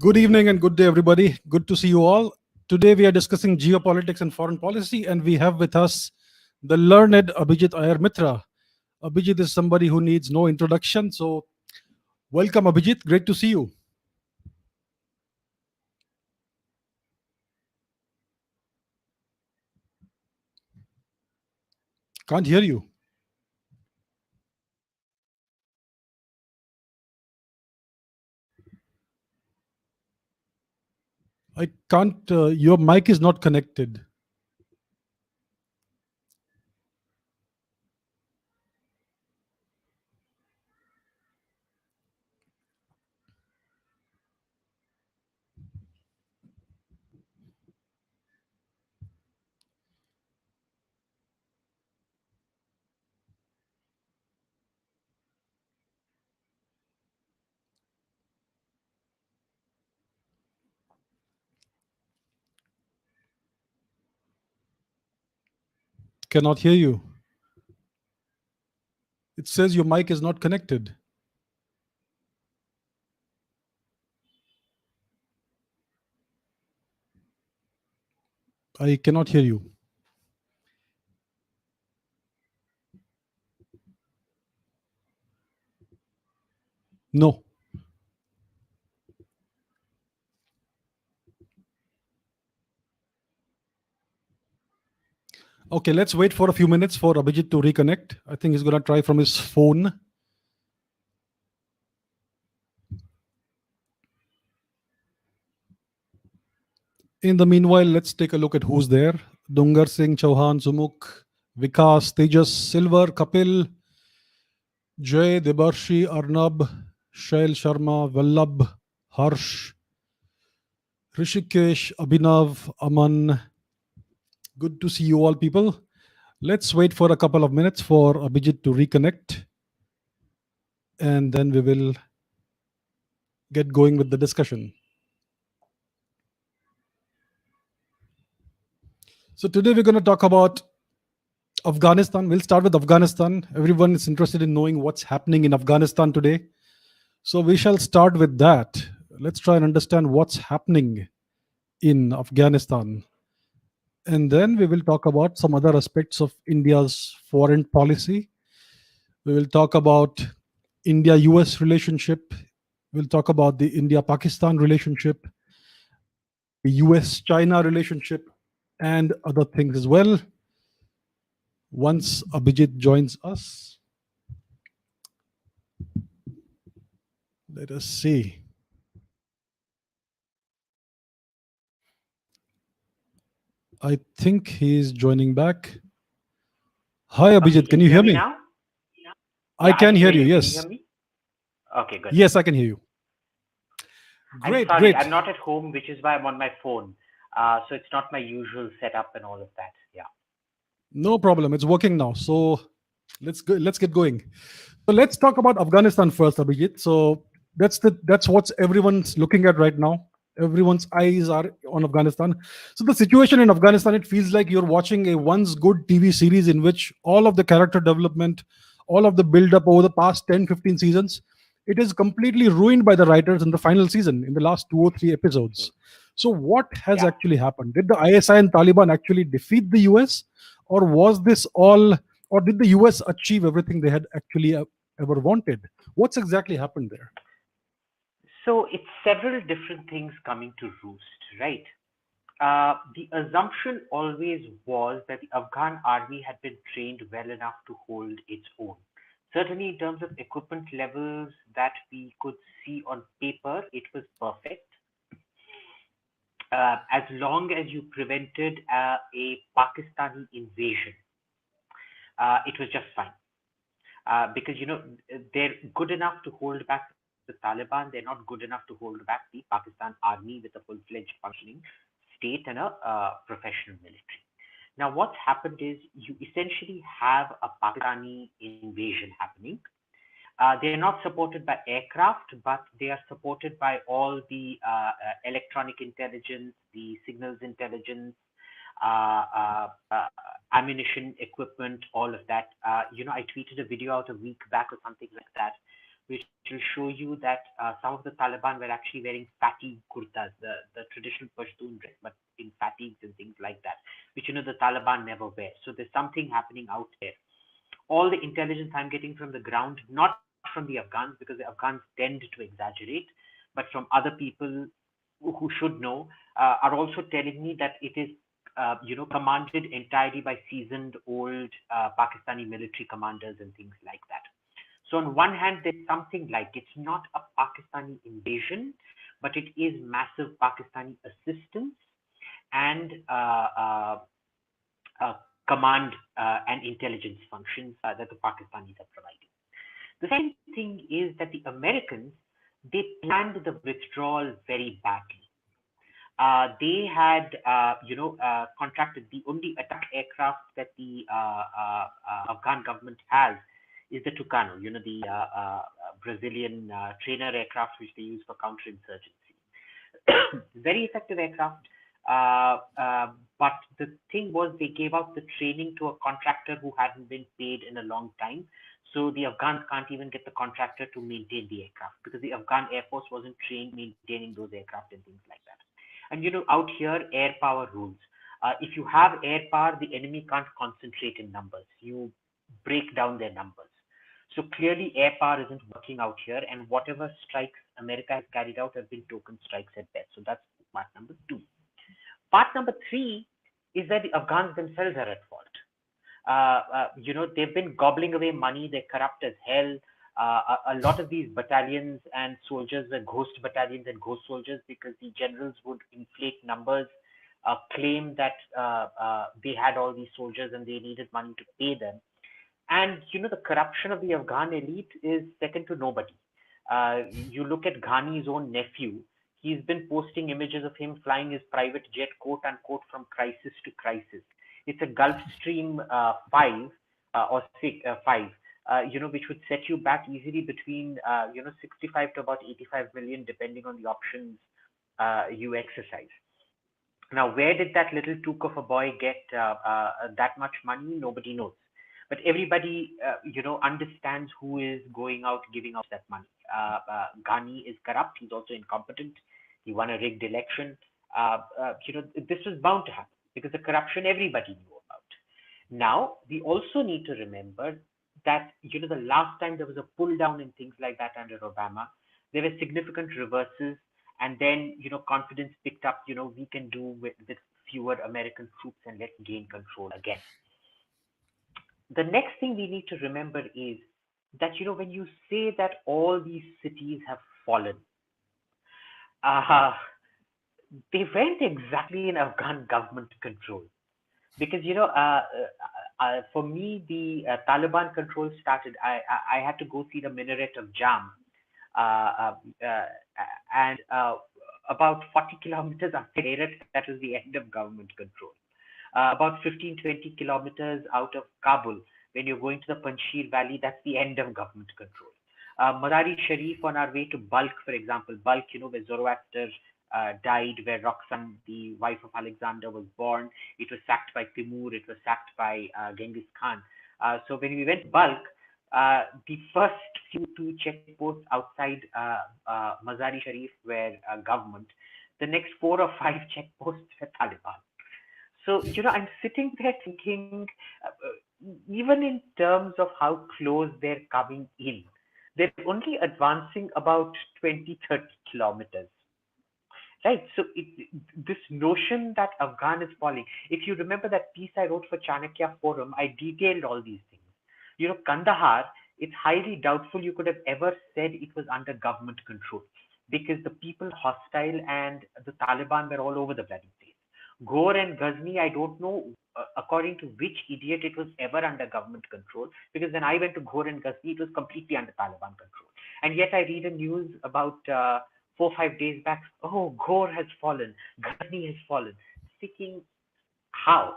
Good evening and good day, everybody. Good to see you all. Today we are discussing geopolitics and foreign policy, and we have with us the learned Abhijit Iyer-Mitra. Abhijit is somebody who needs no introduction, so welcome, Abhijit. Great to see you. Can't hear you. I can't. Your mic is not connected. Cannot hear you. It says your mic is not connected. I cannot hear you. No. Okay, let's wait for a few minutes for Abhijit to reconnect. I think he's going to try from his phone. In the meanwhile, let's take a look at who's there. Dungar Singh, Chauhan, Sumukh, Vikas, Tejas, Silver, Kapil, Jay, Debarshi, Arnab, Shail Sharma, Vallabh, Harsh, Rishikesh, Abhinav, Aman. Good to see you all, people. Let's wait for a couple of minutes for Abhijit to reconnect, and then we will get going with the discussion. So today we're going to talk about Afghanistan. We'll start with Afghanistan. Everyone is interested in knowing what's happening in Afghanistan today. So we shall start with that. Let's try and understand what's happening in Afghanistan. And then we will talk about some other aspects of India's foreign policy. We will talk about India-US relationship. We'll talk about the India-Pakistan relationship, the US-China relationship, and other things as well. Once Abhijit joins us, let us see. I think he's joining back. Hi, Abhijit. Can you hear me? Now? I can hear you, yes. Can you hear me? Okay, good. Yes, I can hear you. Great, I'm sorry, great. I'm not at home, which is why I'm on my phone. So it's not my usual setup and all of that. Yeah. No problem. It's working now. So let's get going. So let's talk about Afghanistan first, Abhijit. So that's what everyone's looking at right now. Everyone's eyes are on Afghanistan. So the situation in Afghanistan, it feels like you're watching a once good TV series in which all of the character development, all of the build up over the past 10, 15 seasons, it is completely ruined by the writers in the final season, in the last 2 or 3 episodes. So what has actually happened? Did the ISI and Taliban actually defeat the US? Or was this all, or did the US achieve everything they had actually ever wanted? What's exactly happened there? So it's several different things coming to roost, right? the assumption always was that the Afghan army had been trained well enough to hold its own. Certainly, in terms of equipment levels that we could see on paper, it was perfect. As long as you prevented a Pakistani invasion, it was just fine. Because they're good enough to hold back the Taliban. They're not good enough to hold back the Pakistan army with a full-fledged functioning state and a professional military. Now, what's happened is you essentially have a Pakistani invasion happening. They're not supported by aircraft, but they are supported by all the electronic intelligence, the signals intelligence, uh, uh, uh, ammunition equipment, all of that. I tweeted a video out a week back or something like that, which will show you that some of the Taliban were actually wearing fatigue kurtas, the traditional Pashtun dress, but in fatigues and things like that, which the Taliban never wear. So there's something happening out there. All the intelligence I'm getting from the ground, not from the Afghans, because the Afghans tend to exaggerate, but from other people who should know, are also telling me that it is, commanded entirely by seasoned old Pakistani military commanders and things like that. So on one hand, there's something like it's not a Pakistani invasion, but it is massive Pakistani assistance and command and intelligence functions that the Pakistanis are providing. The second thing is that the Americans, they planned the withdrawal very badly. They had, contracted the only attack aircraft that the Afghan government has is the Tucano, the Brazilian trainer aircraft which they use for counterinsurgency. Very effective aircraft. But the thing was, they gave out the training to a contractor who hadn't been paid in a long time. So the Afghans can't even get the contractor to maintain the aircraft because the Afghan Air Force wasn't trained maintaining those aircraft and things like that. And out here, air power rules. If you have air power, the enemy can't concentrate in numbers. You break down their numbers. So clearly, air power isn't working out here, and whatever strikes America has carried out have been token strikes at best. So that's part number two. Part number three is that the Afghans themselves are at fault. They've been gobbling away money. They're corrupt as hell. A lot of these battalions and soldiers were ghost battalions and ghost soldiers because the generals would inflate numbers, claim that they had all these soldiers and they needed money to pay them. And the corruption of the Afghan elite is second to nobody. You look at Ghani's own nephew. He's been posting images of him flying his private jet, quote unquote, from crisis to crisis. It's a Gulfstream 5 or 6, 5, which would set you back easily between 65 to about 85 million, depending on the options you exercise. Now, where did that little took of a boy get that much money? Nobody knows. But everybody, understands who is going out giving out that money. Ghani is corrupt. He's also incompetent. He won a rigged election. This was bound to happen because the corruption everybody knew about. Now, we also need to remember that, the last time there was a pull down and things like that under Obama, there were significant reverses. And then, confidence picked up, we can do with fewer American troops and let's gain control again. The next thing we need to remember is that, when you say that all these cities have fallen, they weren't exactly in Afghan government control. Because, for me, the Taliban control started, I had to go see the minaret of Jam. And about 40 kilometers after Herat, that was the end of government control. About 15-20 kilometers out of Kabul, when you're going to the Panjshir Valley, that's the end of government control. Mazari Sharif on our way to Balkh, for example, Balkh, where Zoroaster died, where Roxanne, the wife of Alexander, was born. It was sacked by Timur. It was sacked by Genghis Khan. So when we went to Balkh, the first two checkposts outside Mazari Sharif were government. The next 4 or 5 checkposts were Taliban. So, I'm sitting there thinking, even in terms of how close they're coming in, they're only advancing about 20, 30 kilometers. Right. So this notion that Afghan is falling, if you remember that piece I wrote for Chanakya Forum, I detailed all these things. Kandahar, it's highly doubtful you could have ever said it was under government control because the people hostile and the Taliban were all over the bloody place. Ghor and Ghazni, I don't know according to which idiot it was ever under government control, because when I went to Ghor and Ghazni, it was completely under Taliban control. And yet I read a news about 4 5 days back. Oh, Ghor has fallen, Ghazni has fallen. Speaking how?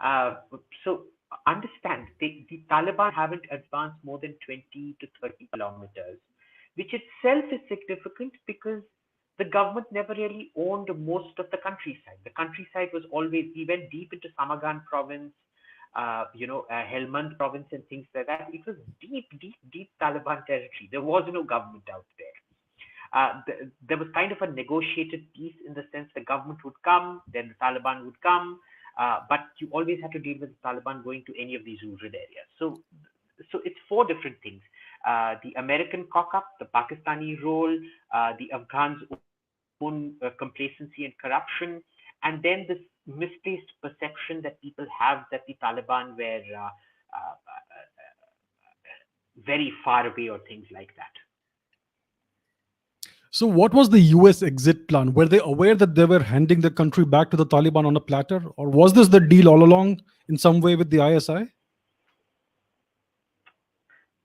Uh, so understand, the Taliban haven't advanced more than 20 to 30 kilometers, which itself is significant because the government never really owned most of the countryside. The countryside was always, we went deep into Samagan province, Helmand province and things like that. It was deep, deep, deep Taliban territory. There was no government out there. There was kind of a negotiated peace in the sense the government would come, then the Taliban would come, but you always had to deal with the Taliban going to any of these rural areas. So it's four different things: the American cock up, the Pakistani role, the Afghans' own complacency and corruption, and then this misplaced perception that people have that the Taliban were very far away or things like that. So, what was the US exit plan? Were they aware that they were handing the country back to the Taliban on a platter? Or was this the deal all along in some way with the ISI?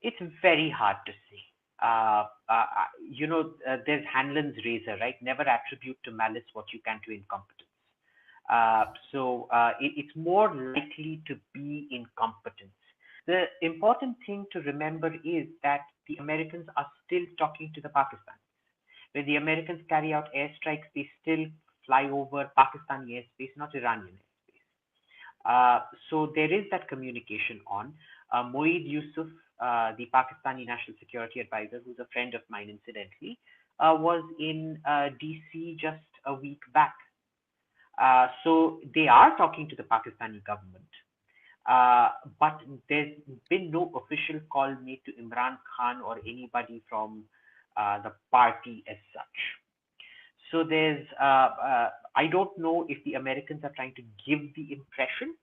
It's very hard to say. There's Hanlon's razor, right? Never attribute to malice what you can to incompetence. It's more likely to be incompetence. The important thing to remember is that the Americans are still talking to the Pakistanis. When the Americans carry out airstrikes, they still fly over Pakistani airspace, not Iranian airspace. So there is that communication on. Moeed Yusuf, the Pakistani National Security Advisor, who's a friend of mine incidentally, was in DC just a week back. So they are talking to the Pakistani government, but there's been no official call made to Imran Khan or anybody from the party as such. So I don't know if the Americans are trying to give the impression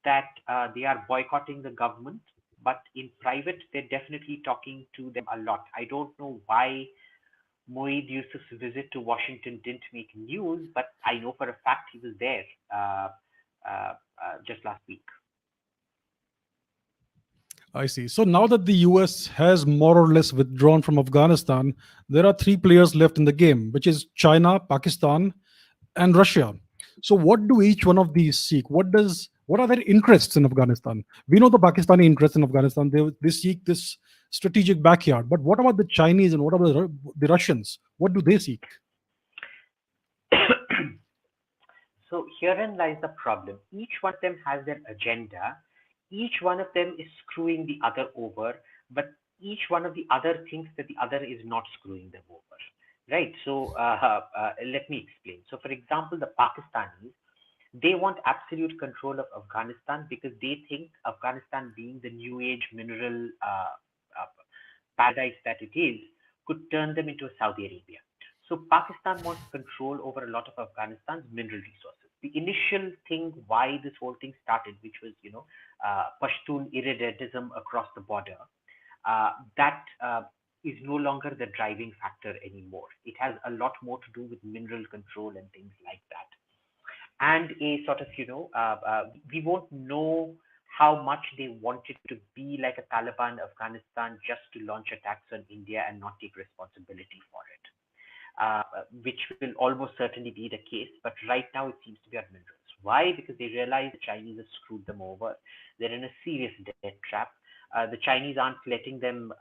that they are boycotting the government, but in private, they're definitely talking to them a lot. I don't know why Moeed Yusuf's visit to Washington didn't make news, but I know for a fact he was there just last week. I see. So now that the US has more or less withdrawn from Afghanistan, there are three players left in the game, which is China, Pakistan, and Russia. So what do each one of these seek? What are their interests in Afghanistan? We know the Pakistani interests in Afghanistan. They seek this strategic backyard. But what about the Chinese and what about the Russians? What do they seek? So herein lies the problem. Each one of them has their agenda. Each one of them is screwing the other over, but each one of the other thinks that the other is not screwing them over. Right. So let me explain. So, for example, the Pakistanis, they want absolute control of Afghanistan because they think Afghanistan, being the new age mineral uh, paradise that it is, could turn them into a Saudi Arabia. So Pakistan wants control over a lot of Afghanistan's mineral resources. The initial thing why this whole thing started, which was Pashtun irredentism across the border, that is no longer the driving factor anymore. It has a lot more to do with mineral control and things like that. And a sort of, we won't know how much they wanted to be like a Taliban Afghanistan just to launch attacks on India and not take responsibility for it, which will almost certainly be the case. But right now it seems to be on minerals. Why? Because they realize the Chinese have screwed them over. They're in a serious debt trap. The Chinese aren't letting them,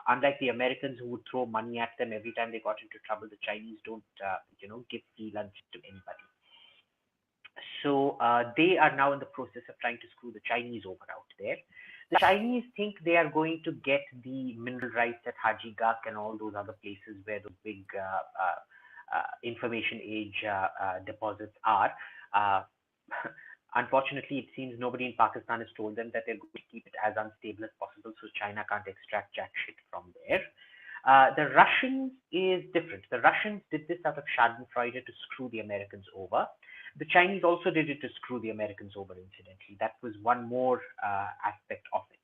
unlike the Americans who would throw money at them every time they got into trouble. The Chinese don't, give free lunch to anybody. So they are now in the process of trying to screw the Chinese over out there. The Chinese think they are going to get the mineral rights at Haji Gak and all those other places where the big information age deposits are. Uh, Unfortunately, it seems nobody in Pakistan has told them that they're going to keep it as unstable as possible so China can't extract jack shit from there. The Russians is different. The Russians did this out of Schadenfreude to screw the Americans over. The Chinese also did it to screw the Americans over, incidentally. That was one more aspect of it.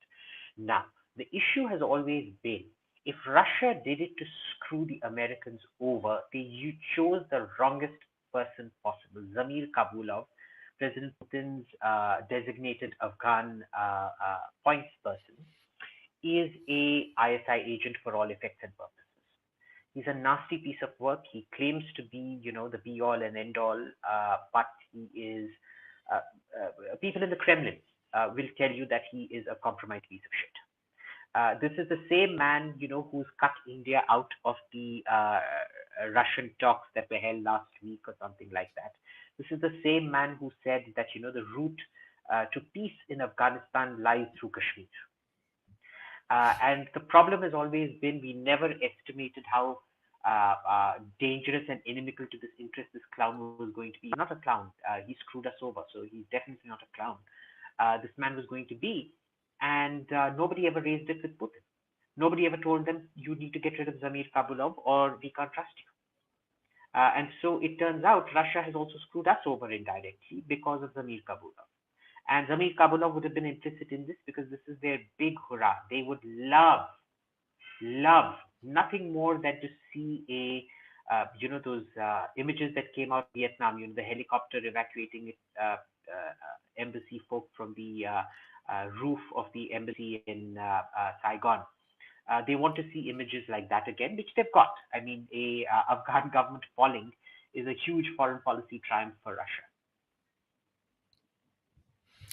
Now, the issue has always been if Russia did it to screw the Americans over, they chose the wrongest person possible. Zamir Kabulov, President Putin's designated Afghan points person, is a ISI agent for all effects and purposes. He's a nasty piece of work. He claims to be, the be all and end all, but he is. People in the Kremlin will tell you that he is a compromised piece of shit. This is the same man, who's cut India out of the Russian talks that were held last week or something like that. This is the same man who said that, the route to peace in Afghanistan lies through Kashmir. And the problem has always been we never estimated how dangerous and inimical to this interest this clown was going to be. He's not a clown. He screwed us over, so he's definitely not a clown. This man was going to be, and nobody ever raised it with Putin. Nobody ever told them, you need to get rid of Zamir Kabulov or we can't trust you. And so it turns out Russia has also screwed us over indirectly because of Zamir Kabulov. And Zamir Kabulov would have been implicit in this because this is their big hurrah. They would love nothing more than to see those images that came out of Vietnam, the helicopter evacuating embassy folk from the roof of the embassy in Saigon. They want to see images like that again, which they've got. I mean, a Afghan government falling is a huge foreign policy triumph for Russia.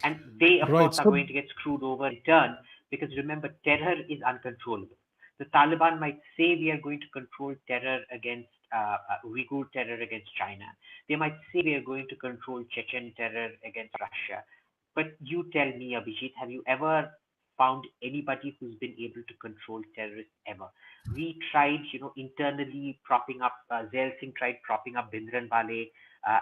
And they, of course, are going to get screwed over in turn because remember, terror is uncontrollable. The Taliban might say we are going to control terror against Uyghur terror against China. They might say we are going to control Chechen terror against Russia. But you tell me, Abhijit, have you ever found anybody who's been able to control terrorists ever? We tried, internally propping up, Zail Singh tried propping up Bhindranwale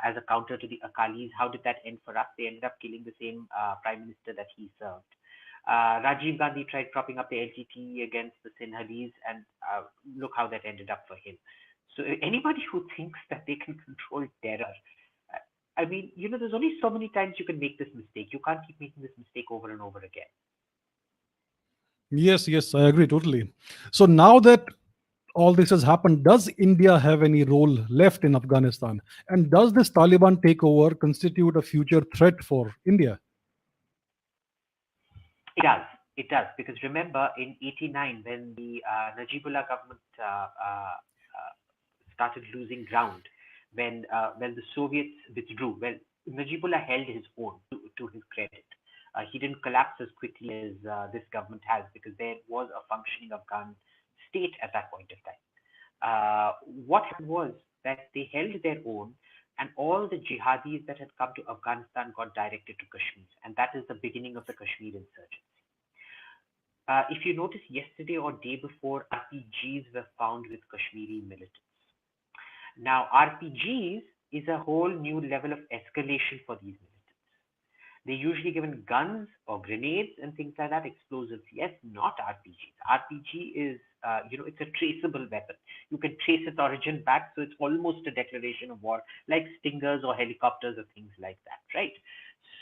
as a counter to the Akalis. How did that end for us? They ended up killing the same prime minister that he served. Rajiv Gandhi tried propping up the LTTE against the Sinhalese, and look how that ended up for him. So anybody who thinks that they can control terror, I mean, there's only so many times you can make this mistake. You can't keep making this mistake over and over again. Yes, I agree totally. So now that all this has happened, does India have any role left in Afghanistan? And does this Taliban takeover constitute a future threat for India? It does, because remember in '89 when the Najibullah government started losing ground, when the Soviets withdrew, well, Najibullah held his own to his credit. He didn't collapse as quickly as this government has because there was a functioning Afghan state at that point of time. What happened was that they held their own, and all the jihadis that had come to Afghanistan got directed to Kashmir, and that is the beginning of the Kashmir insurgency. If you notice, yesterday or day before, RPGs were found with Kashmiri militants. Now, RPGs is a whole new level of escalation for these militants. They're usually given guns or grenades and things like that, explosives. Yes, not RPGs. RPG is, it's a traceable weapon. You can trace its origin back, so it's almost a declaration of war, like stingers or helicopters or things like that, right?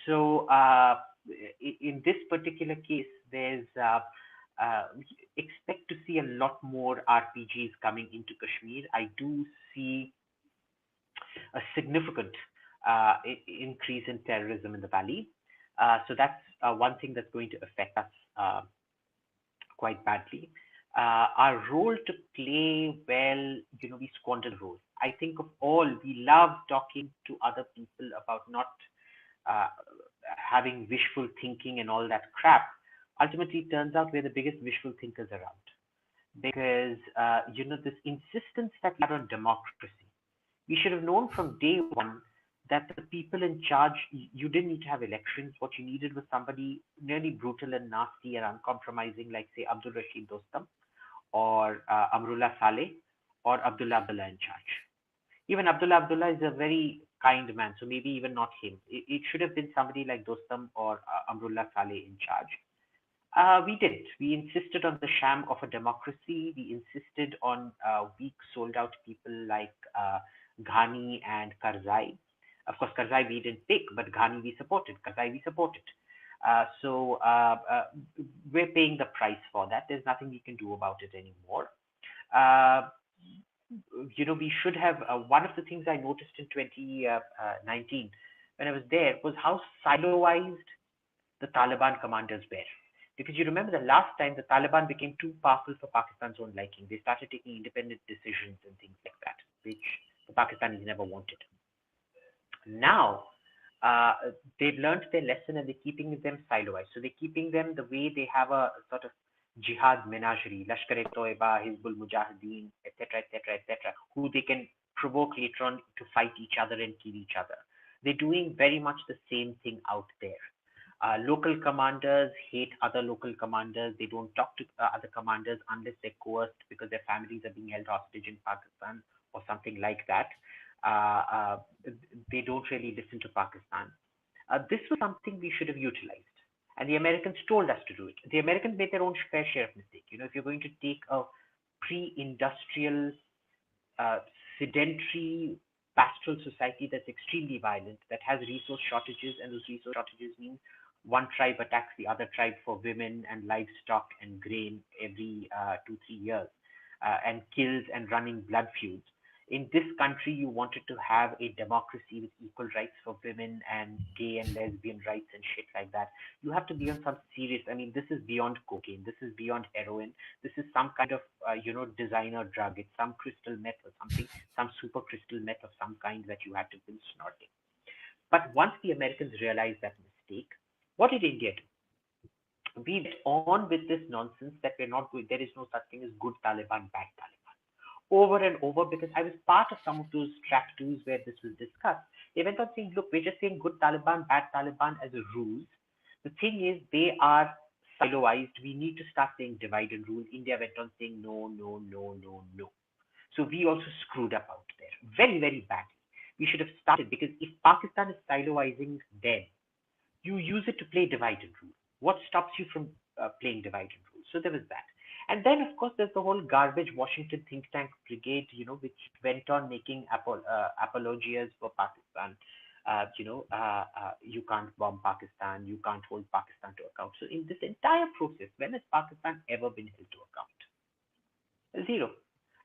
So, in this particular case, there's expect to see a lot more RPGs coming into Kashmir. I do see a significant increase in terrorism in the valley. So that's one thing that's going to affect us quite badly. Our role to play, well, we squandered the role. I think of all, we love talking to other people about not having wishful thinking and all that crap. Ultimately, it turns out we're the biggest wishful thinkers around because, this insistence that we had on democracy. We should have known from day one that the people in charge, you didn't need to have elections. What you needed was somebody nearly brutal and nasty and uncompromising, like, say, Abdul Rashid Dostum or Amrullah Saleh or Abdullah in charge. Even Abdullah is a very kind man, so maybe even not him. It should have been somebody like Dostum or Amrullah Saleh in charge. We did. We insisted on the sham of a democracy. We insisted on weak, sold-out people like Ghani and Karzai. Of course, Karzai we didn't pick, but Ghani we supported. Karzai we supported. So we're paying the price for that. There's nothing we can do about it anymore. Uh, we should have. One of the things I noticed in 2019 when I was there was how siloized the Taliban commanders were. Because you remember the last time the Taliban became too powerful for Pakistan's own liking, they started taking independent decisions and things like that, which the Pakistanis never wanted. Now, uh, they've learned their lesson and they're keeping them siloized. So they're keeping them the way they have a sort of jihad menagerie, Lashkar-e-Toiba, Hizbul Mujahideen, etc., etc., etc., who they can provoke later on to fight each other and kill each other. They're doing very much the same thing out there. Local commanders hate other local commanders. They don't talk to other commanders unless they're coerced because their families are being held hostage in Pakistan or something like that. Uh, uh, they don't really listen to Pakistan. This was something we should have utilized. And the Americans told us to do it. The Americans made their own fair share of mistake. If you're going to take a pre-industrial, uh, sedentary, pastoral society that's extremely violent, that has resource shortages, and those resource shortages mean one tribe attacks the other tribe for women and livestock and grain every 2 3 years, and kills and running blood feuds. In this country, you wanted to have a democracy with equal rights for women and gay and lesbian rights and shit like that. You have to be on some serious. I mean, this is beyond cocaine. This is beyond heroin. This is some kind of designer drug. It's some crystal meth or something, some super crystal meth of some kind that you had to been snorting. But once the Americans realized that mistake, what did India do? We went on with this nonsense that we're not good. There is no such thing as good Taliban, bad Taliban. Over and over, because I was part of some of those track twos where this was discussed. They went on saying, look, we're just saying good Taliban, bad Taliban as a rules. The thing is, they are siloized. We need to start saying divide and rule. India went on saying no, no, no, no, no. So we also screwed up out there very, very badly. We should have started, because if Pakistan is siloizing, then you use it to play divide and rule. What stops you from playing divide and rule? So there was that. And then, of course, there's the whole garbage Washington think tank brigade, which went on making apologies for Pakistan. You can't bomb Pakistan, you can't hold Pakistan to account. So in this entire process, when has Pakistan ever been held to account? Zero.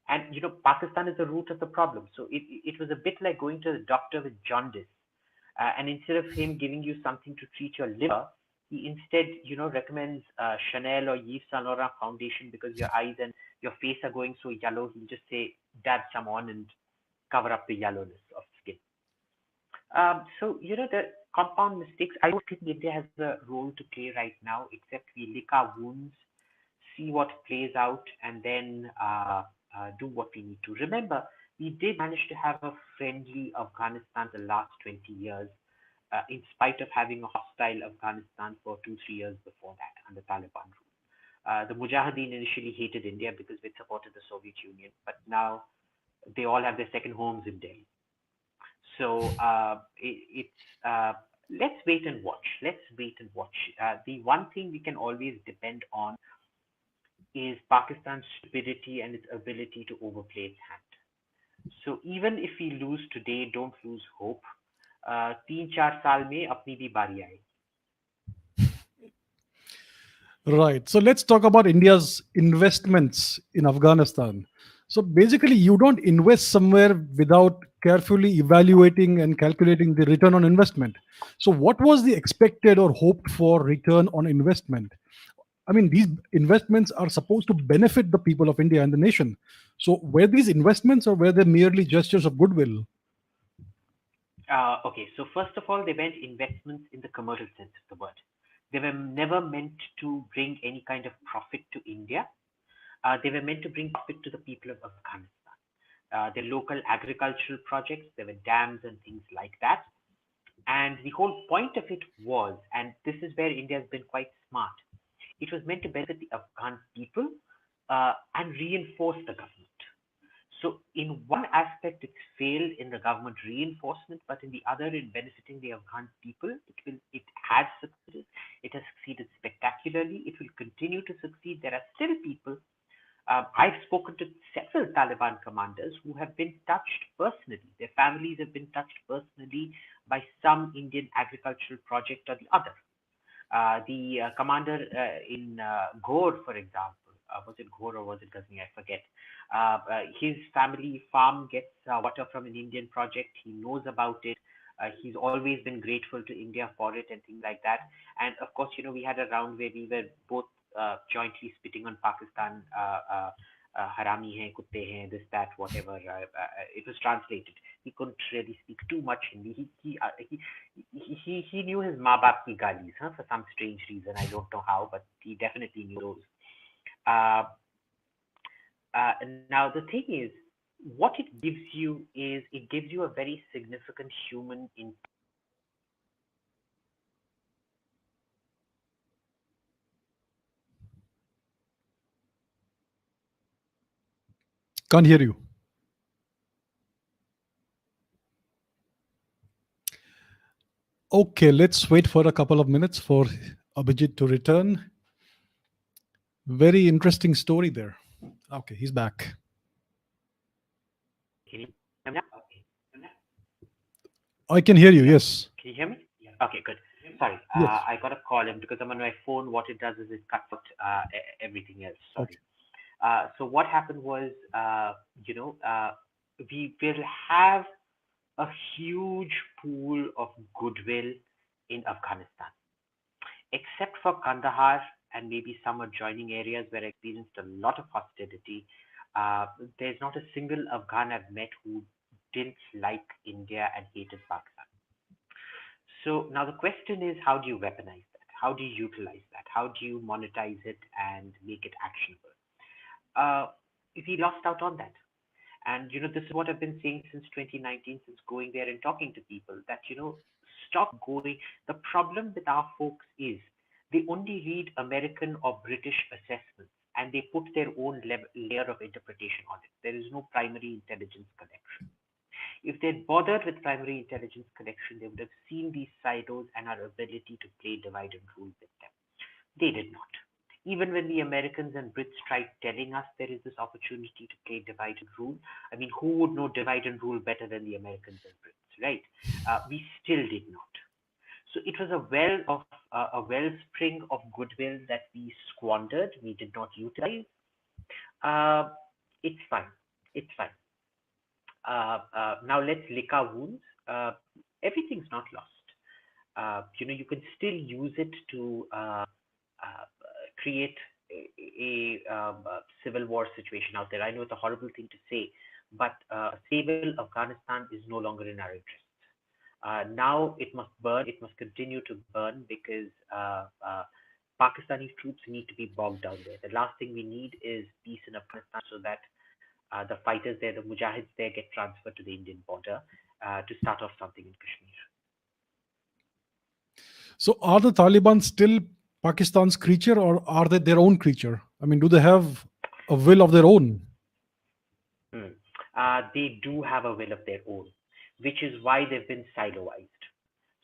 And Pakistan is the root of the problem. So it was a bit like going to the doctor with jaundice, and instead of him giving you something to treat your liver, he instead recommends Chanel or Yves Saint Laurent foundation because your eyes and your face are going so yellow. He'll just say dab some on and cover up the yellowness of skin. So the compound mistakes. I don't think India has a role to play right now, except we lick our wounds, see what plays out, and then do what we need to. Remember, we did manage to have a friendly Afghanistan the last 20 years, in spite of having a hostile Afghanistan for 2 3 years before that under Taliban rule. The Mujahideen initially hated India because we supported the Soviet Union, but now they all have their second homes in Delhi. So it's let's wait and watch. Let's wait and watch. The one thing we can always depend on is Pakistan's stupidity and its ability to overplay its hand. So even if we lose today, don't lose hope. 3 4 साल में अपनी भी बारी आएगी. Right. So let's talk about India's investments in Afghanistan. So basically, you don't invest somewhere without carefully evaluating and calculating the return on investment. So, what was the expected or hoped for return on investment? I mean, these investments are supposed to benefit the people of India and the nation. So, were these investments or were they merely gestures of goodwill? Okay, so first of all, they meant investments in the commercial sense of the word. They were never meant to bring any kind of profit to India. They were meant to bring profit to the people of Afghanistan. Their local agricultural projects, there were dams and things like that. And the whole point of it was, and this is where India has been quite smart, it was meant to benefit the Afghan people and reinforce the government. So in one aspect, it's failed in the government reinforcement, but in the other, in benefiting the Afghan people, it has succeeded. It has succeeded spectacularly. It will continue to succeed. There are still people. I've spoken to several Taliban commanders who have been touched personally. Their families have been touched personally by some Indian agricultural project or the other. The commander in Ghor, for example, was it Ghor or was it Ghazni? I forget. His family farm gets water from an Indian project. He knows about it. He's always been grateful to India for it and things like that. And of course, we had a round where we were both jointly spitting on Pakistan. Harami hai, kutte hai, this, that, whatever. It was translated. He couldn't really speak too much Hindi. He knew his maa baap ki galis, huh, for some strange reason. I don't know how, but he definitely knew those. Uh, now the thing is, what it gives you is it gives you a very significant human in. Can't hear you. Okay, let's wait for a couple of minutes for Abhijit to return. Very interesting story there. Okay, he's back. Can you hear me now? I can hear you, yes. Can you hear me? Okay, good. Sorry, Yes. I got to call him because I'm on my phone. What it does is it cuts out everything else. Okay. Sorry. So what happened was, you know, we will have a huge pool of goodwill in Afghanistan, except for Kandahar and maybe some adjoining areas where I experienced a lot of hostility. Uh, there's not a single Afghan I've met who didn't like India and hated Pakistan. So now the question is, how do you weaponize that? How do you utilize that? How do you monetize it and make it actionable? Uh, we lost out on that. And this is what I've been saying since 2019, since going there and talking to people, that stop going. The problem with our folks is they only read American or British assessments and they put their own layer of interpretation on it. There is no primary intelligence connection. If they'd bothered with primary intelligence connection, they would have seen these silos and our ability to play divide and rule with them. They did not. Even when the Americans and Brits tried telling us there is this opportunity to play divide and rule, I mean, who would know divide and rule better than the Americans and Brits, right? We still did not. So it was a wellspring of goodwill that we squandered. We did not utilize. Uh, it's fine. It's fine. Now let's lick our wounds. Everything's not lost. You can still use it to create a civil war situation out there. I know it's a horrible thing to say, but a stable Afghanistan is no longer in our interests. Now it must burn. It must continue to burn because Pakistani troops need to be bogged down there. The last thing we need is peace in Afghanistan so that the fighters there, the mujahids there, get transferred to the Indian border to start off something in Kashmir. So are the Taliban still Pakistan's creature or are they their own creature? I mean, do they have a will of their own? Hmm. They do have a will of their own, which is why they've been siloized.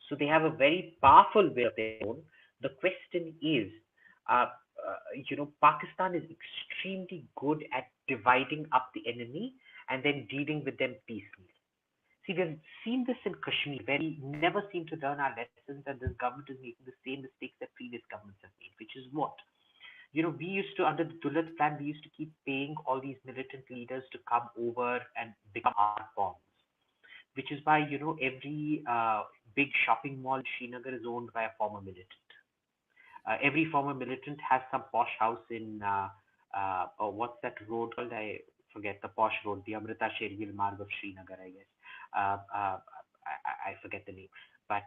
So they have a very powerful will of their own. The question is, Pakistan is extremely good at dividing up the enemy and then dealing with them piecemeal. See, we've seen this in Kashmir, where we never seem to learn our lessons, and this government is making the same mistakes that previous governments have made, which is what? We used to, under the Dulat plan, we used to keep paying all these militant leaders to come over and become our pawns, which is why, every big shopping mall in Srinagar is owned by a former militant. Every former militant has some posh house in, what's that road called? I forget the posh road, the Amrita Shergill Marg of Srinagar, I guess. I forget the name, but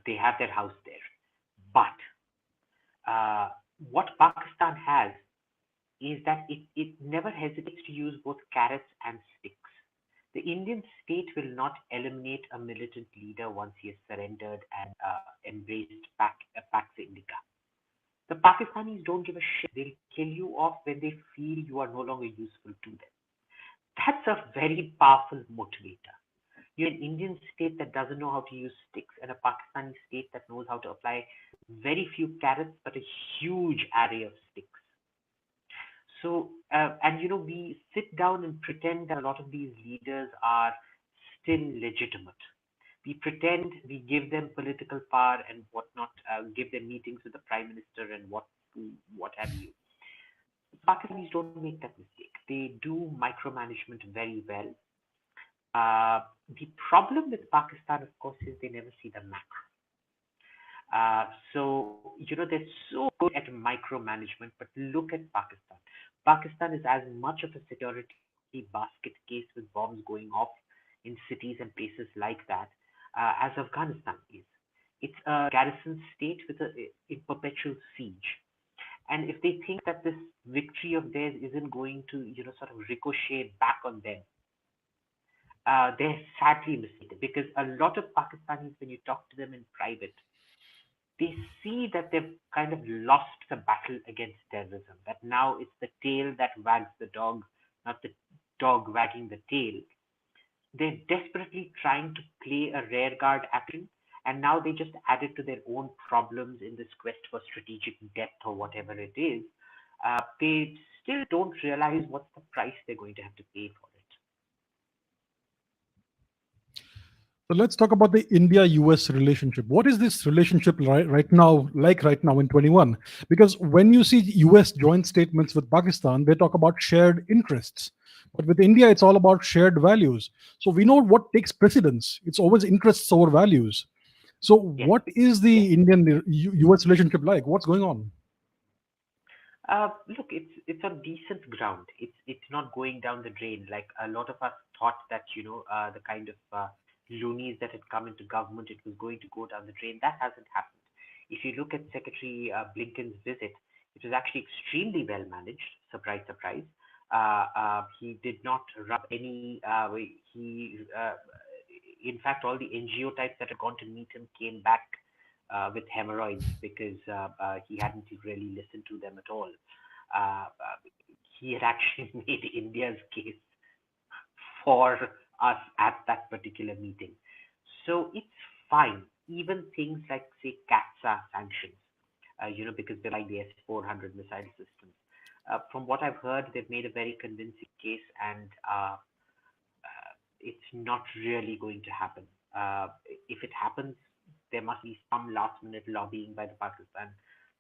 they have their house there. But what Pakistan has is that it never hesitates to use both carrots and sticks. The Indian state will not eliminate a militant leader once he has surrendered and embraced Pax Indica. The Pakistanis don't give a shit. They'll kill you off when they feel you are no longer useful to them. That's a very powerful motivator. You're an Indian state that doesn't know how to use sticks, and a Pakistani state that knows how to apply very few carrots but a huge array of sticks. So, and we sit down and pretend that a lot of these leaders are still legitimate. We pretend we give them political power and whatnot, give them meetings with the prime minister and what have you. Pakistanis don't make that mistake. They do micromanagement very well. The problem with Pakistan, of course, is they never see the macro. So, they're so good at micromanagement, but look at Pakistan. Pakistan is as much of a security basket case with bombs going off in cities and places like that as Afghanistan is. It's a garrison state with a perpetual siege. And if they think that this victory of theirs isn't going to, sort of ricochet back on them, they're sadly mistaken because a lot of Pakistanis, when you talk to them in private, they see that they've kind of lost the battle against terrorism. That now it's the tail that wags the dog, not the dog wagging the tail. They're desperately trying to play a rearguard action, and now they just add it to their own problems in this quest for strategic depth or whatever it is. They still don't realize what's the price they're going to have to pay for it. So let's talk about the India-US relationship. What is this relationship right now in 21? Because when you see US joint statements with Pakistan, they talk about shared interests. But with India, it's all about shared values. So we know what takes precedence. It's always interests over values. So Yes, what is yes. the Indian-US relationship like? What's going on? Look, it's on decent ground. It's not going down the drain like a lot of us thought that the kind of loonies that had come into government, it was going to go down the drain. That hasn't happened. If you look at Secretary Blinken's visit, it was actually extremely well managed. Surprise, surprise. He did not rub any. In fact, all the NGO types that had gone to meet him came back with hemorrhoids because he hadn't really listened to them at all. He had actually made India's case for us at that particular meeting. So it's fine. Even things like, say, CATSA sanctions, because they like the S-400 missile systems. From what I've heard, they've made a very convincing case, and it's not really going to happen. If it happens, there must be some last minute lobbying by the Pakistan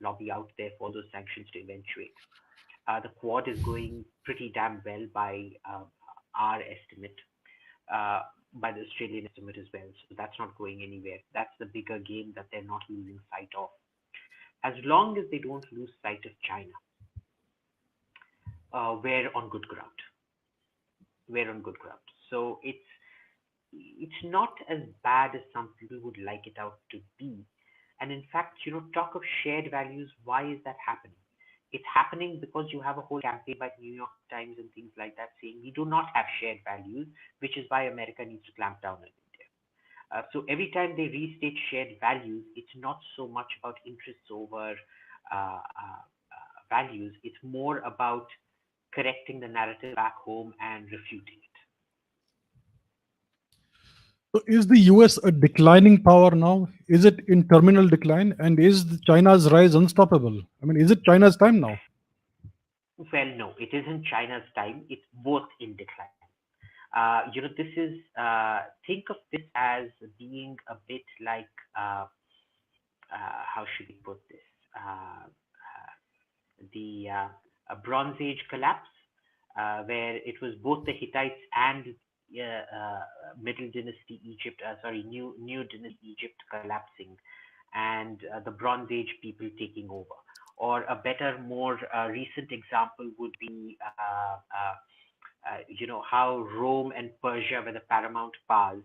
lobby out there for those sanctions to eventuate. The Quad is going pretty damn well by our estimate, uh, by the Australian estimate as well. So that's not going anywhere. That's the bigger game that they're not losing sight of. As long as they don't lose sight of China, we're on good ground. We're on good ground. So it's not as bad as some people would like it out to be. And in fact, talk of shared values, why is that happening? It's happening because you have a whole campaign by the New York Times and things like that saying we do not have shared values, which is why America needs to clamp down on India. So every time they restate shared values, it's not so much about interests over values. It's more about correcting the narrative back home and refuting it. So is the US a declining power now? Is it in terminal decline? And is China's rise unstoppable? I mean, is it China's time now? Well, no, it isn't China's time. It's both in decline. This is, think of this as being a bit like, how should we put this? The Bronze Age collapse, where it was both the Hittites and Middle Dynasty Egypt, New Dynasty Egypt collapsing, and the Bronze Age people taking over. Or a better, more recent example would be, how Rome and Persia were the paramount powers,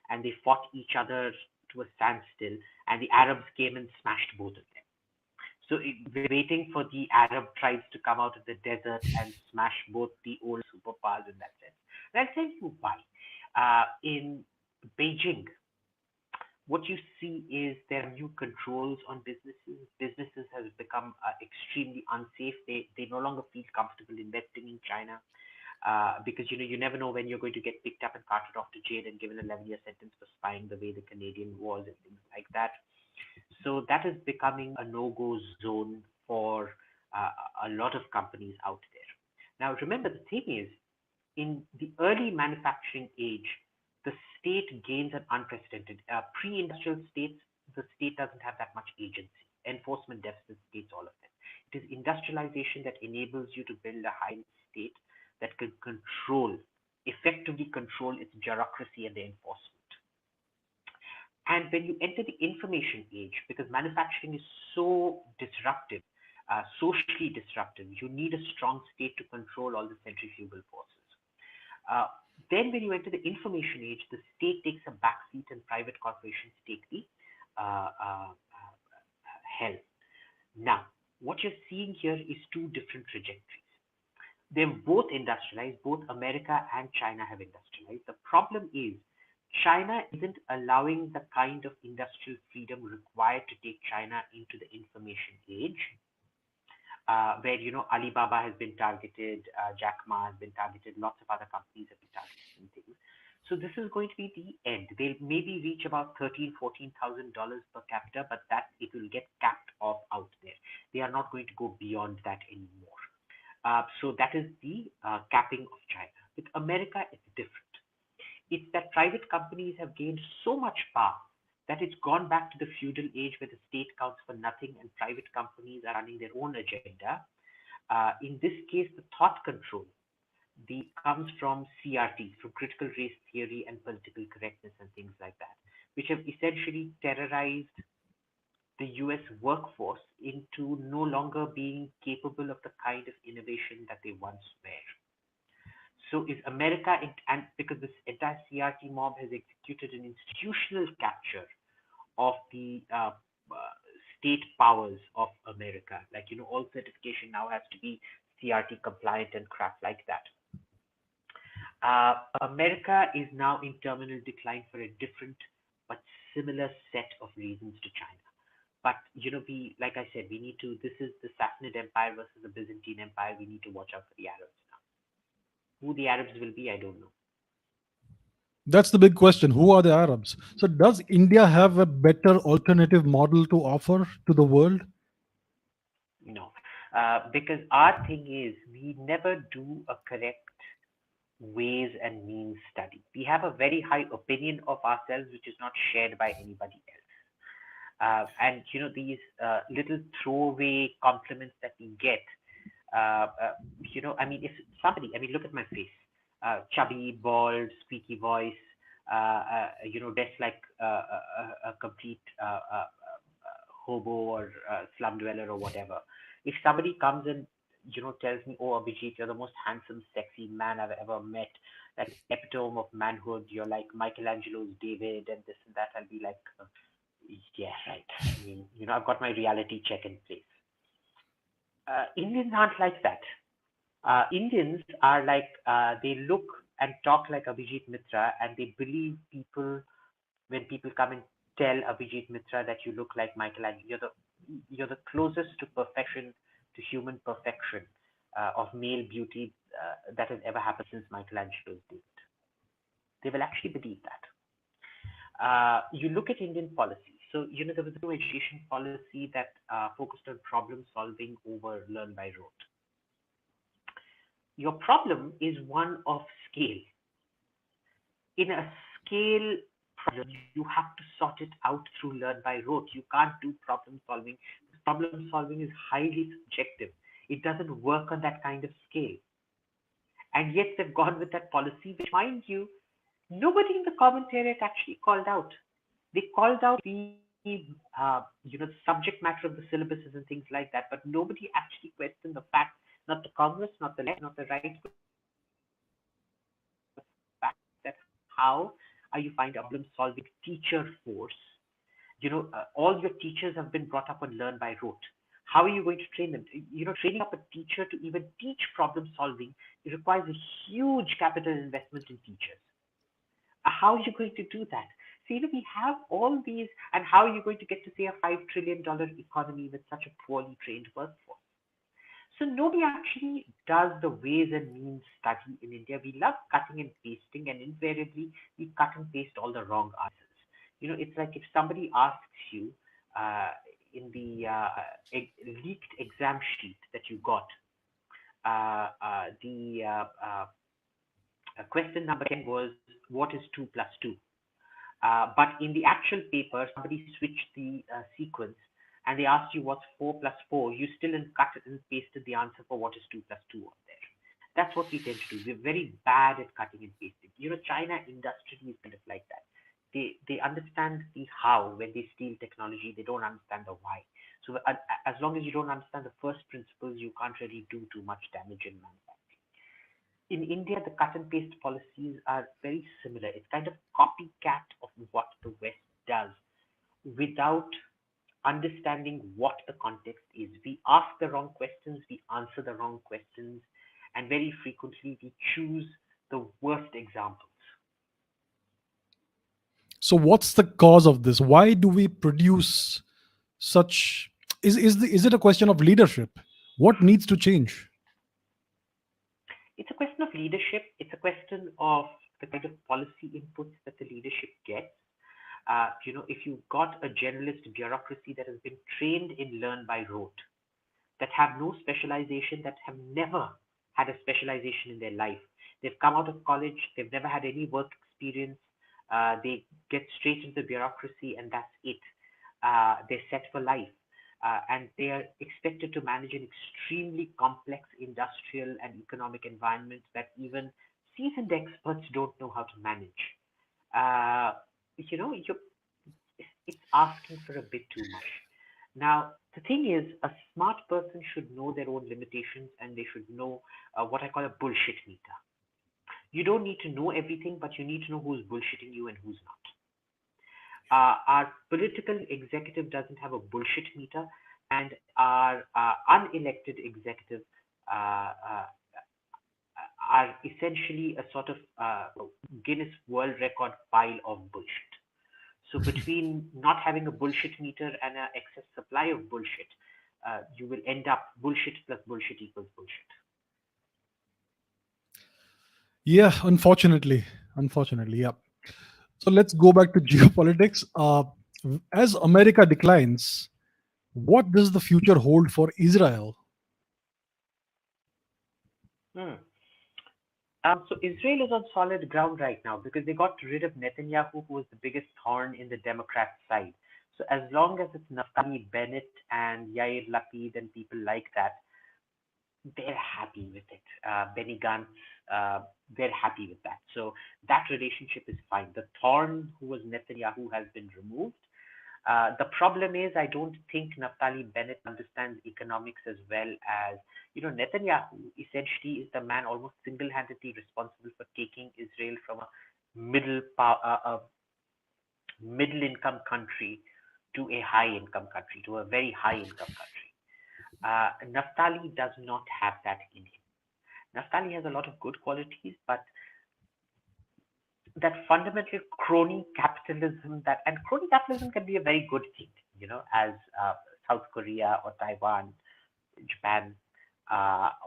and they fought each other to a standstill, and the Arabs came and smashed both of them. So we're waiting for the Arab tribes to come out of the desert and smash both the old superpowers in that sense. And I'll tell you why. In Beijing, what you see is there are new controls on businesses. Businesses have become extremely unsafe. They no longer feel comfortable investing in China. because you never know when you're going to get picked up and carted off to jail and given an 11-year sentence for spying the way the Canadian was and things like that. So that is becoming a no-go zone for a lot of companies out there. Now, remember, the thing is, in the early manufacturing age, the state gains an unprecedented. Pre-industrial states, the state doesn't have that much agency. Enforcement deficit states all of it. It is industrialization that enables you to build a high state that can effectively control its bureaucracy and the enforcement. And when you enter the information age, because manufacturing is so disruptive, socially disruptive, you need a strong state to control all the centrifugal forces. Then when you enter the information age, the state takes a backseat and private corporations take the helm. Now, what you're seeing here is two different trajectories. They've both industrialized, both America and China have industrialized. The problem is China isn't allowing the kind of industrial freedom required to take China into the information age, where Alibaba has been targeted, Jack Ma has been targeted, lots of other companies have been targeted and things. So this is going to be the end. They'll maybe reach about $13,000-$14,000 per capita, but that it will get capped off out there. They are not going to go beyond that anymore. So that is the capping of China. With America, it's different. It's that private companies have gained so much power that it's gone back to the feudal age where the state counts for nothing and private companies are running their own agenda. In this case, the thought control comes from CRT, from critical race theory and political correctness and things like that, which have essentially terrorized the US workforce into no longer being capable of the kind of innovation that they once were. So is America, and because this entire CRT mob has executed an institutional capture of the state powers of America, like, all certification now has to be CRT compliant and crap like that. America is now in terminal decline for a different but similar set of reasons to China. But, like I said, this is the Sassanid Empire versus the Byzantine Empire. We need to watch out for the Arabs now. Who the Arabs will be, I don't know. That's the big question. Who are the Arabs? So does India have a better alternative model to offer to the world? No, because our thing is we never do a correct ways and means study. We have a very high opinion of ourselves, which is not shared by anybody else. And these little throwaway compliments that we get. If somebody, look at my face, chubby, bald, squeaky voice, dressed like a complete hobo or slum dweller or whatever. If somebody comes and tells me, "Oh, Abhijit, you're the most handsome, sexy man I've ever met, that epitome of manhood. You're like Michelangelo's David and this and that," I'll be like, "Yeah, right. I've got my reality check in place." Indians aren't like that. Indians are like, they look and talk like Abhijit Mitra, and they believe when people come and tell Abhijit Mitra that you look like Michelangelo. You're the closest to perfection, to human perfection, of male beauty that has ever happened since Michelangelo's David. They will actually believe that. You look at Indian policy. So, there was a new education policy that focused on problem solving over learn by rote. Your problem is one of scale. In a scale problem, you have to sort it out through learn by rote. You can't do problem solving. Problem solving is highly subjective. It doesn't work on that kind of scale. And yet they've gone with that policy, which, mind you, nobody in the commentariat actually called out. They called out the subject matter of the syllabuses and things like that, but nobody actually questioned the fact, not the Congress, not the left, not the right, fact that how are you find a problem-solving teacher force? All your teachers have been brought up on learn by rote. How are you going to train them? Training up a teacher to even teach problem solving, it requires a huge capital investment in teachers. How are you going to do that? So, we have all these, and how are you going to get to say a $5 trillion economy with such a poorly trained workforce? So nobody actually does the ways and means study in India. We love cutting and pasting, and invariably we cut and paste all the wrong answers. It's like if somebody asks you uh, in the leaked exam sheet that you got, the question number 10 was, what is 2 plus 2? But in the actual paper, somebody switched the sequence and they asked you what's 4 plus 4. You still cut it and pasted the answer for what is 2 plus 2 on there. That's what we tend to do. We're very bad at cutting and pasting. China industrially is kind of like that. They understand the how when they steal technology. They don't understand the why. So as long as you don't understand the first principles, you can't really do too much damage in manufacturing. In India, the cut and paste policies are very similar. It's kind of copycat of what the West does without understanding what the context is. We ask the wrong questions, we answer the wrong questions, and very frequently we choose the worst examples. So what's the cause of this? Why do we produce such? Is it a question of leadership? What needs to change? It's a question of leadership, it's a question of the kind of policy inputs that the leadership gets. If you've got a generalist bureaucracy that has been trained in learn by rote, that have no specialization, that have never had a specialization in their life. They've come out of college, they've never had any work experience, they get straight into the bureaucracy and that's it. They're set for life. And they are expected to manage an extremely complex industrial and economic environment that even seasoned experts don't know how to manage. Uh, you know, you it's asking for a bit too much. Now, the thing is, a smart person should know their own limitations and they should know what I call a bullshit meter. You don't need to know everything, but you need to know who's bullshitting you and who's not. Our political executive doesn't have a bullshit meter, and our unelected executive uh, uh, are essentially a sort of Guinness World Record pile of bullshit. So between not having a bullshit meter and an excess supply of bullshit, you will end up bullshit plus bullshit equals bullshit. Yeah, unfortunately, yeah. So let's go back to geopolitics. As America declines, what does the future hold for Israel? Hmm. So Israel is on solid ground right now because they got rid of Netanyahu, who was the biggest thorn in the Democrat side. So as long as it's Naftali Bennett and Yair Lapid and people like that, they're happy with it. Benny Gantz, uh, they're happy with that. So that relationship is fine. The thorn, who was Netanyahu, has been removed. The problem is, I don't think Naftali Bennett understands economics as well as, Netanyahu essentially is the man almost single-handedly responsible for taking Israel from a middle income country to a high income country, to a very high income country. Naftali does not have that in him. Naftali has a lot of good qualities, but that fundamental crony capitalism, and crony capitalism can be a very good thing, as South Korea or Taiwan, Japan,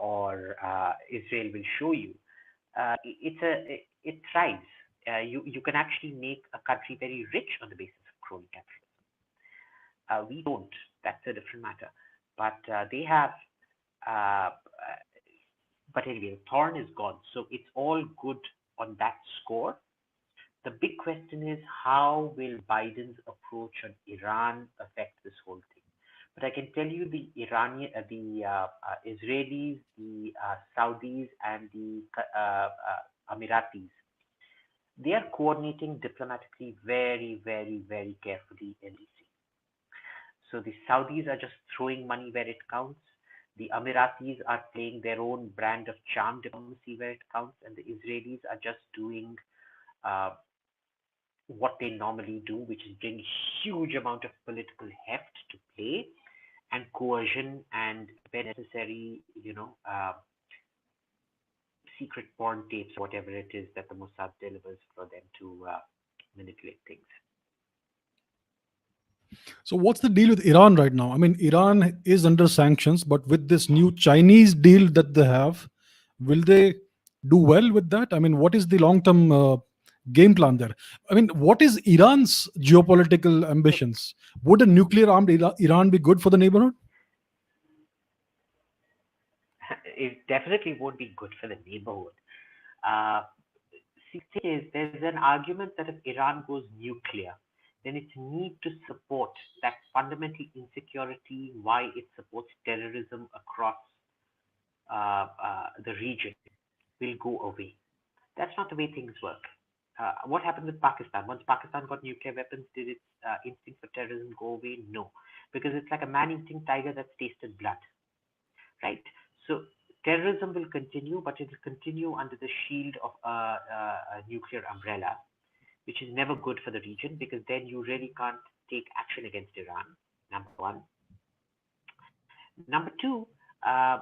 or Israel will show you. It thrives. You can actually make a country very rich on the basis of crony capitalism. We don't. That's a different matter. But they have. Uh, but anyway, Thorn is gone, so it's all good on that score. The big question is, how will Biden's approach on Iran affect this whole thing? But I can tell you the Israelis, the Saudis, and the Emiratis, they are coordinating diplomatically very, very, very carefully in DC. So the Saudis are just throwing money where it counts. The Emiratis are playing their own brand of charm diplomacy where it counts, and the Israelis are just doing uh, what they normally do, which is bring huge amount of political heft to play and coercion and where necessary, secret porn tapes, whatever it is that the Mossad delivers for them to manipulate things. So what's the deal with Iran right now? I mean, Iran is under sanctions, but with this new Chinese deal that they have, will they do well with that? I mean, what is the long-term game plan there? I mean, what is Iran's geopolitical Look, ambitions? Would a nuclear-armed Iran be good for the neighborhood? it definitely won't be good for the neighborhood. Uh, See, the thing is, there's an argument that if Iran goes nuclear, then its need to support that fundamental insecurity, why it supports terrorism across the region, will go away. That's not the way things work. What happened with Pakistan? Once Pakistan got nuclear weapons, did its instinct for terrorism go away? No, because it's like a man-eating tiger that's tasted blood, right? So terrorism will continue, but it will continue under the shield of a nuclear umbrella, which is never good for the region because then you really can't take action against Iran. Number one. Number two, uh,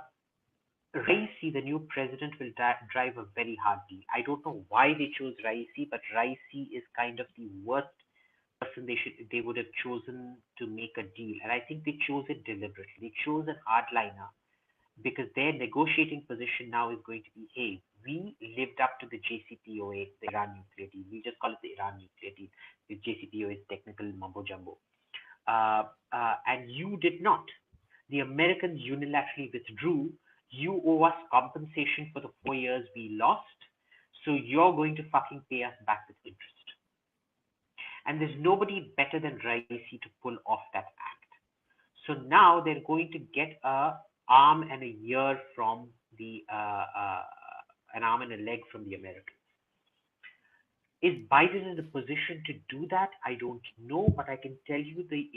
Raisi, the new president, will drive a very hard deal. I don't know why they chose Raisi, but Raisi is kind of the worst person they would have chosen to make a deal, and I think they chose it deliberately. They chose an hardliner because their negotiating position now is going to be, hey, we lived up to the JCPOA, the Iran nuclear deal. We just call it the Iran nuclear deal. The JCPOA is technical mumbo jumbo. And you did not. The Americans unilaterally withdrew. You owe us compensation for the 4 years we lost. So you're going to fucking pay us back with interest. And there's nobody better than Raisi to pull off that act. So now they're going to get a arm and a ear from the an arm and a leg from the Americans. Is Biden in a position to do that? I don't know, but I can tell you the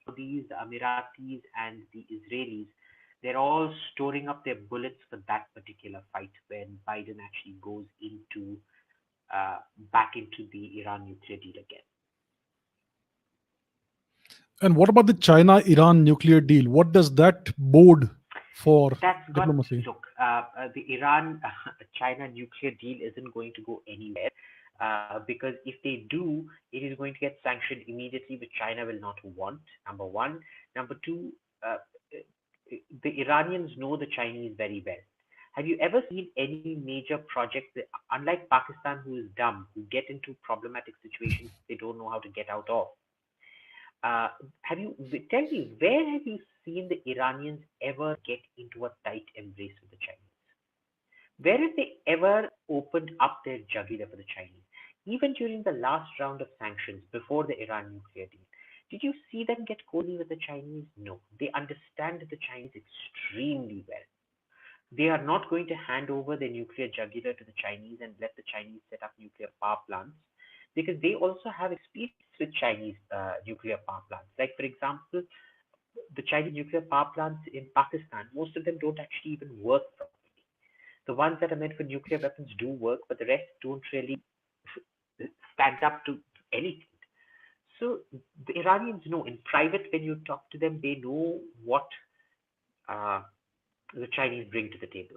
Saudis, the Emiratis, and the Israelis, they're all storing up their bullets for that particular fight when Biden actually goes into back into the Iran nuclear deal again. And what about the China-Iran nuclear deal? What does that bode for That's got diplomacy? look. The Iran China nuclear deal isn't going to go anywhere because if they do, it is going to get sanctioned immediately, which China will not want. Number one. Number two, uh, the Iranians know the Chinese very well. Have you ever seen any major project that, unlike Pakistan, who is dumb, who get into problematic situations they don't know how to get out of? Have you tell me where have you seen the Iranians ever get into a tight embrace with the Chinese? Where have they ever opened up their jugular for the Chinese? Even during the last round of sanctions before the Iran nuclear deal, did you see them get cozy with the Chinese? No. They understand the Chinese extremely well. They are not going to hand over their nuclear jugular to the Chinese and let the Chinese set up nuclear power plants because they also have experience with Chinese nuclear power plants. Like, for example, the Chinese nuclear power plants in Pakistan, most of them don't actually even work properly. The ones that are meant for nuclear weapons do work, but the rest don't really stand up to anything. So the Iranians know in private when you talk to them, they know what uh, the Chinese bring to the table.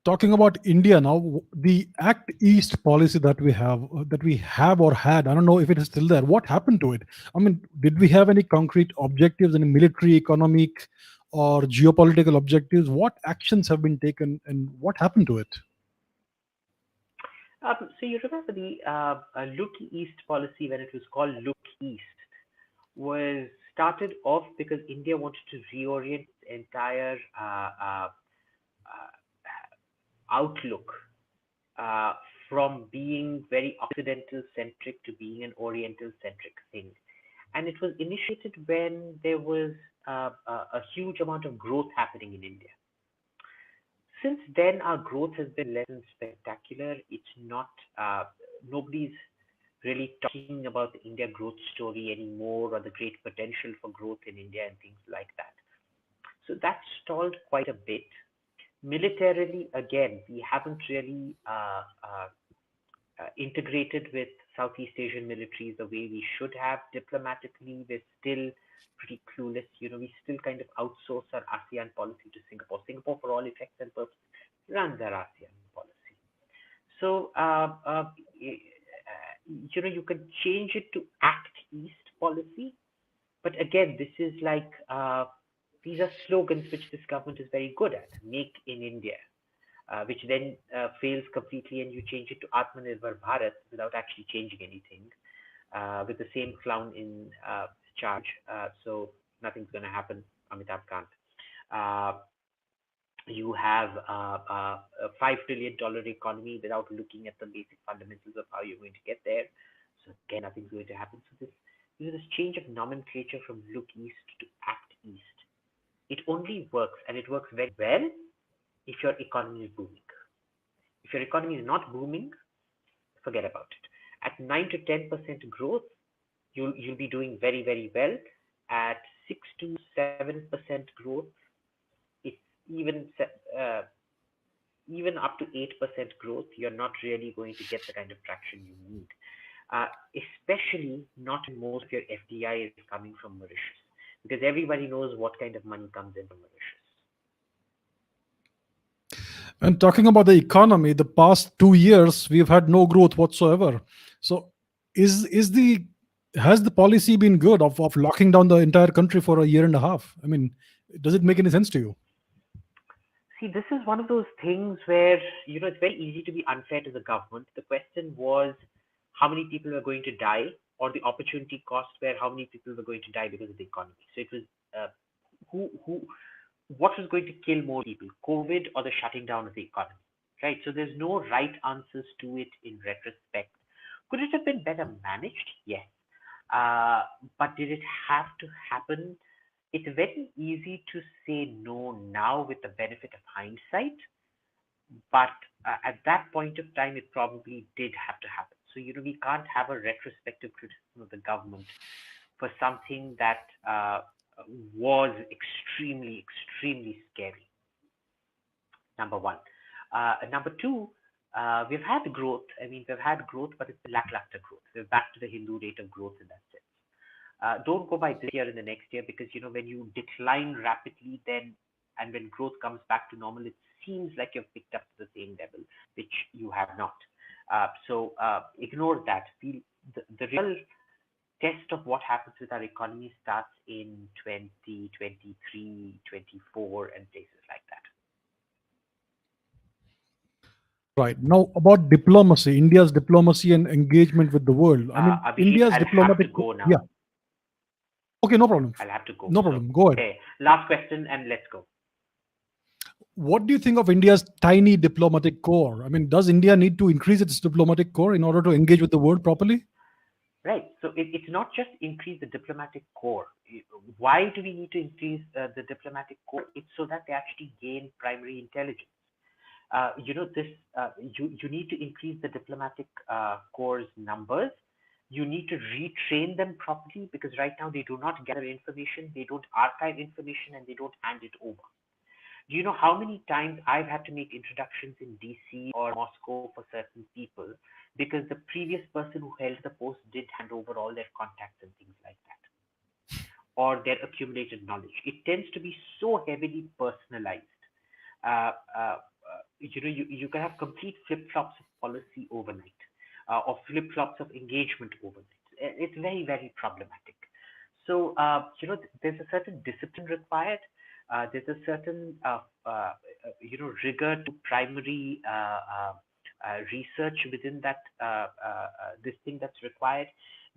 Talking about India now, the Act East policy that we have or had, I don't know if it is still there. What happened to it? I mean, did we have any concrete objectives, any military, economic, or geopolitical objectives? What actions have been taken, and what happened to it? So you remember the Look East policy when it was called Look East was started off because India wanted to reorient its entire uh, outlook uh, from being very Occidental centric to being an Oriental centric thing. And it was initiated when there was a huge amount of growth happening in India. Since then, our growth has been less than spectacular. It's not, nobody's really talking about the India growth story anymore or the great potential for growth in India and things like that. So that stalled quite a bit. Militarily, again, we haven't really integrated with Southeast Asian militaries the way we should have. Diplomatically, we're still pretty clueless. We still kind of outsource our ASEAN policy to Singapore. Singapore, for all effects and purposes, runs our ASEAN policy. So, you can change it to Act East policy, but again, this is like these are slogans which this government is very good at. Make in India, which then fails completely, and you change it to Atmanirbhar Bharat without actually changing anything, with the same clown in charge. So nothing's going to happen, Amitabh Kant. Uh, you have a $5 trillion economy without looking at the basic fundamentals of how you're going to get there. So again, nothing's going to happen. So this change of nomenclature from look east to act east, it only works, and it works very well if your economy is booming. If your economy is not booming, forget about it. At 9 to 10% growth, you'll be doing very very well. At 6 to 7% growth, it's even up to 8% growth, you're not really going to get the kind of traction you need. Especially not when most of your FDI is coming from Mauritius, because everybody knows what kind of money comes in from Mauritius. And talking about the economy, the past 2 years we've had no growth whatsoever. So, is the has the policy been good of locking down the entire country for a year and a half? I mean, does it make any sense to you? See, this is one of those things where, it's very easy to be unfair to the government. The question was how many people were going to die, or the opportunity cost where how many people were going to die because of the economy. So it was who what was going to kill more people, COVID or the shutting down of the economy, right? So there's no right answers to it in retrospect. Could it have been better managed? Yes. Uh, but did it have to happen? It's very easy to say no now with the benefit of hindsight, but at that point of time, it probably did have to happen. So, we can't have a retrospective criticism of the government for something that was extremely, extremely scary. Number one. Number two, we've had growth. I mean, we've had growth, but it's lackluster growth. We're back to the Hindu rate of growth in that sense. Don't go by this year and the next year, because when you decline rapidly, then and when growth comes back to normal, it seems like you've picked up to the same level, which you have not. So ignore that. The real test of what happens with our economy starts in 2023, 24, and places like that. Right. Now, about diplomacy, India's diplomacy and engagement with the world. I mean, Abhijit, India's I'll have to diplomatic. go now. Yeah. Okay, no problem. I'll have to go. No So, problem. Go ahead. okay, last question and let's go. What do you think of India's tiny diplomatic corps? I mean, does India need to increase its diplomatic corps in order to engage with the world properly? Right. So it's not just increase the diplomatic corps. Why do we need to increase the diplomatic corps? It's so that they actually gain primary intelligence. This you need to increase the diplomatic corps numbers. You need to retrain them properly, because right now they do not gather information, they don't archive information, and they don't hand it over. Do you know how many times I've had to make introductions in DC or Moscow for certain people, because the previous person who held the post did hand over all their contacts and things like that, or their accumulated knowledge? It tends to be so heavily personalized. Uh, uh, you can have complete flip flops of policy overnight, or flip flops of engagement overnight. It's very, very problematic. So, there's a certain discipline required. There's a certain, rigor to primary research within that this thing that's required.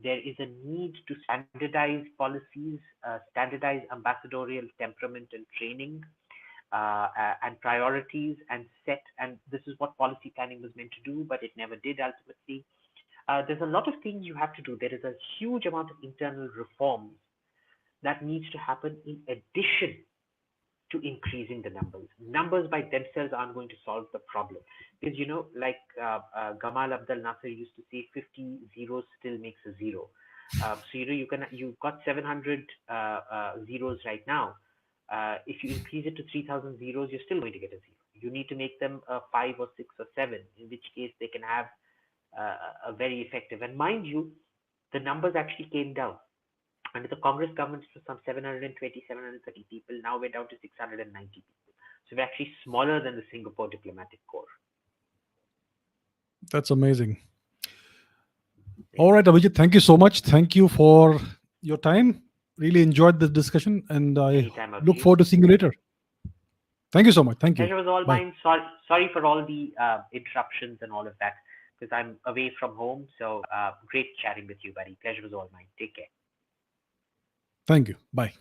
There is a need to standardize policies, standardize ambassadorial temperament and training, and priorities, and set. And this is what policy planning was meant to do, but it never did ultimately. There's a lot of things you have to do. There is a huge amount of internal reforms that needs to happen in addition to increasing the numbers. Numbers by themselves aren't going to solve the problem, because like Gamal Abdel Nasser used to say, 50 zeros still makes a zero. So you've got 700 zeros right now. If you increase it to 3,000 zeros, you're still going to get a zero. You need to make them 5 or 6 or 7, in which case they can have a very effective. And mind you, the numbers actually came down. Under the Congress government, it was some 720, 730 people. Now we're down to 690 people. So we're actually smaller than the Singapore diplomatic corps. That's amazing. All right, Abhijit, thank you so much. Thank you for your time. Really enjoyed this discussion, and I Anytime, look Abhijit. forward to seeing you later. Thank you so much. Thank you. Pleasure was all Bye. mine. Sorry for all the interruptions and all of that because I'm away from home. So great chatting with you, buddy. Pleasure was all mine. Take care. Thank you. Bye.